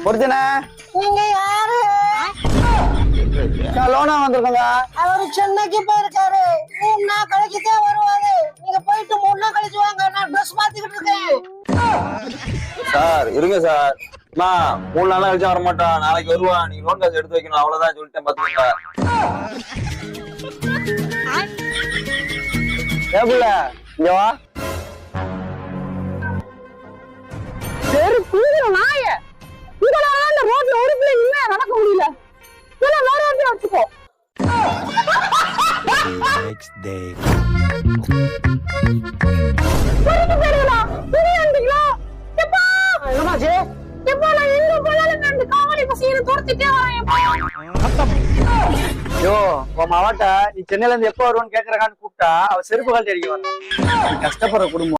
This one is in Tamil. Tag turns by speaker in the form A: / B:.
A: ஒருத்தனே
B: நீங்க யாரு?
A: லோனா வந்திருக்கோங்க.
B: அவரு சென்னைக்கு போயிருக்காரு. 3 நாள் கழிச்சுதான் வருவாரு. நீங்க போயிட்டு 3 நாள் கழிச்சு வாங்க. நான் ட்ரெஸ் மாத்திக்கிட்டு இருக்கேன்.
A: சார் இருங்க சார். 3 நாளா கழிச்சு வர மாட்டான். நாளைக்கு வருவான். நீங்க லோன் காசு எடுத்து வைக்கணும். அவ்வளவுதான் சொல்லிட்டேன் பாத்துக்கோங்க. ஏப்புல இங்க வா.
C: சரி கூடுற நாய உங்களால அந்த ரோட்ல ஒரு பிள்ளை நின்னா நடக்க முடியல. இதெல்லாம் வேற யாரையும் வச்சுக்கோ.
D: Next day.
A: என்னமாச்சு?
C: நான் எங்க போனாலும் அந்த காவலி பசியை துரத்திட்டே வரேன்.
A: யோ உன் மாவட்ட நீ சென்னையில இருந்து எப்ப வருவான்னு கேக்குறக்கான்னு கூப்பிட்டா அவ செருப்பு கழட்டி அடிக்க வந்தான். கஷ்டப்படுற குடும்பம்.